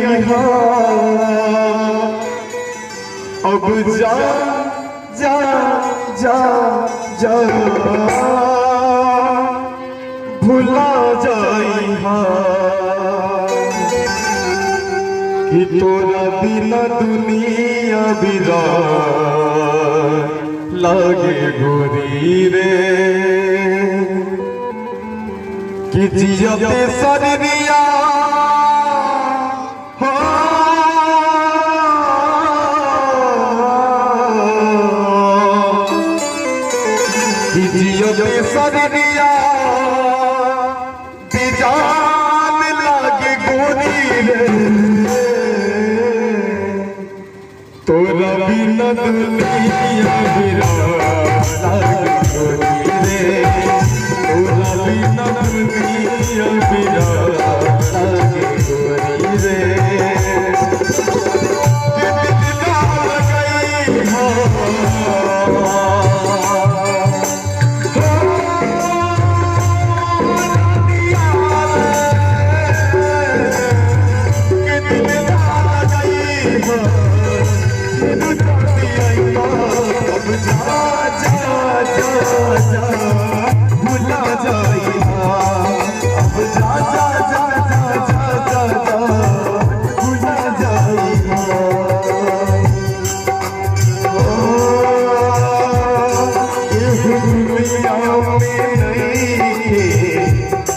यहाँ अब जा जा जा जा भुला जाई कि तोरा बिना दुनिया बिरा लागे गोरी रे कि जियते शरीरिया जियते शरीरिया बेजान लागे गोरी रे तोरा बिना दुनिया बिरा लागे गोरी रे तोरा बिना दुनिया बिरा लागे गोरी रे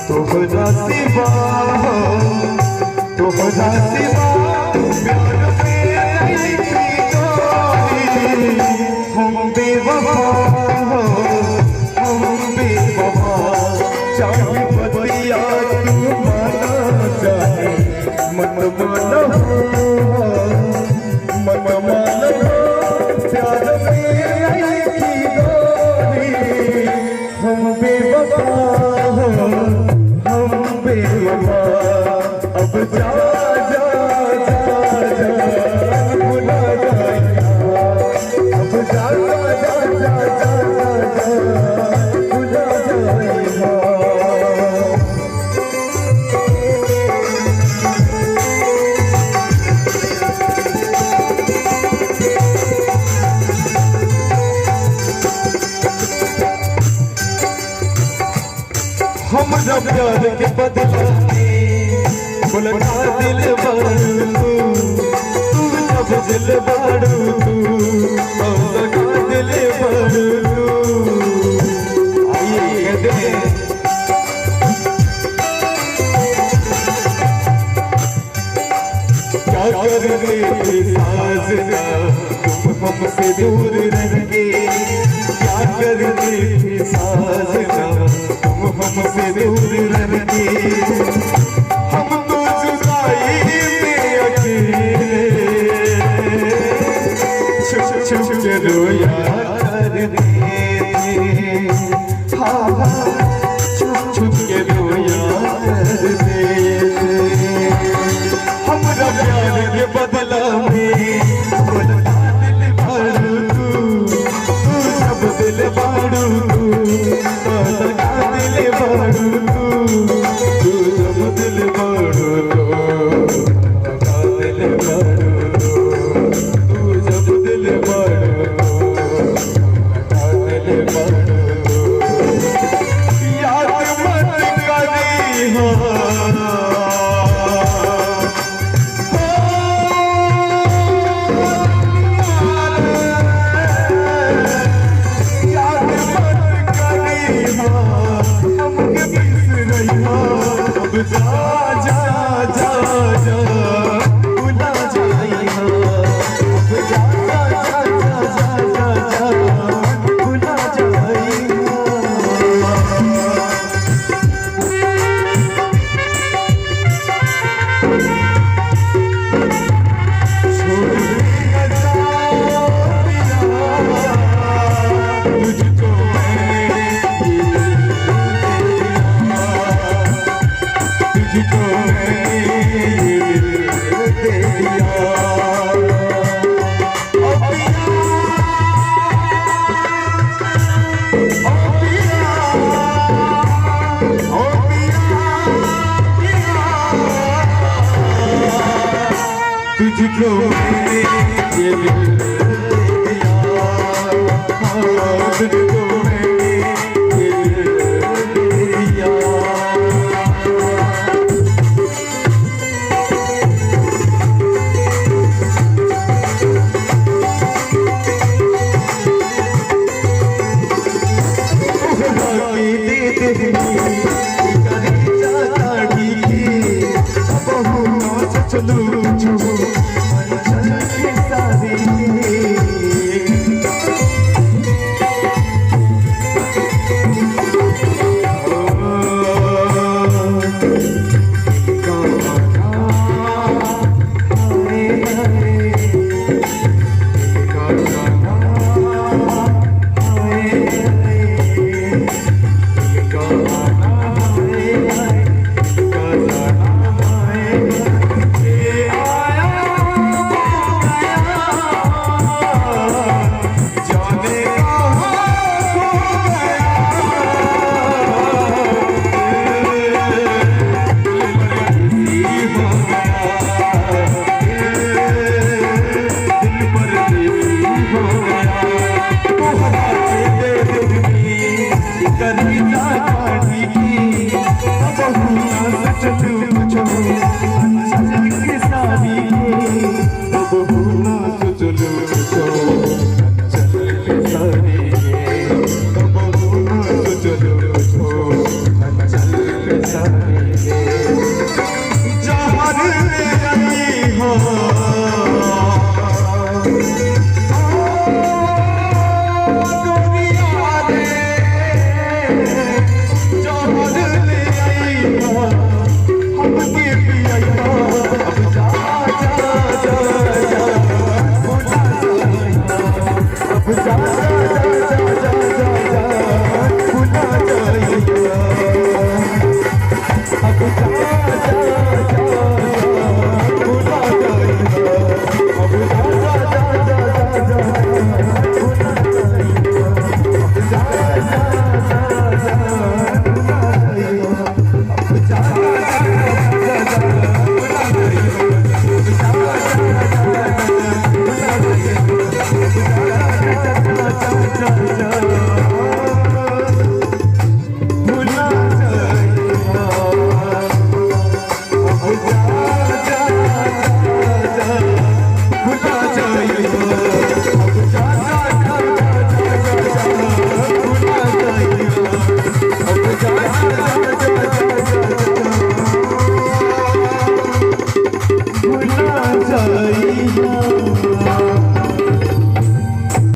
तोहरा सिवा तोहरा सिवा हम बेवफा चाहे बतिया तू माना चाहे मन माना मन माना प्यार में की गोरी हम बेवफा अब जा जा जा जा भुला जाएगा अब जा जा जा जा भुला जाएगा हमरा प्यार के बदला बुलका दिल बारू तू जब दिल बारू बुलका दिल बारू आइए दे क्या कर रहे साजना तुम हमसे दूर रह के क्या कर रहे साजना तुम हमसे दूर रह के हम तो जुदाई में अकेले छुप छुप के रोया करते थे हाँ छुप छुप के रोया करते हमरा प्यार के बदला में बुलका दिल बारू तू जब दिल बारू बुलका दिल बारू तू जब दिल बारू बुलका दिल बारू तू जब दिल बारू बुलका दिल बारू याद मत करी जा जा जा जा भुला जाएगा अब जा जा जा जा जा भुला जाएगा छोड़ देगा जाओ तुझको तुझको दे दिया तुझको मैंने ये दिल दिया, तुझको मैंने ये दिल दिया। चलू भुला जाइए।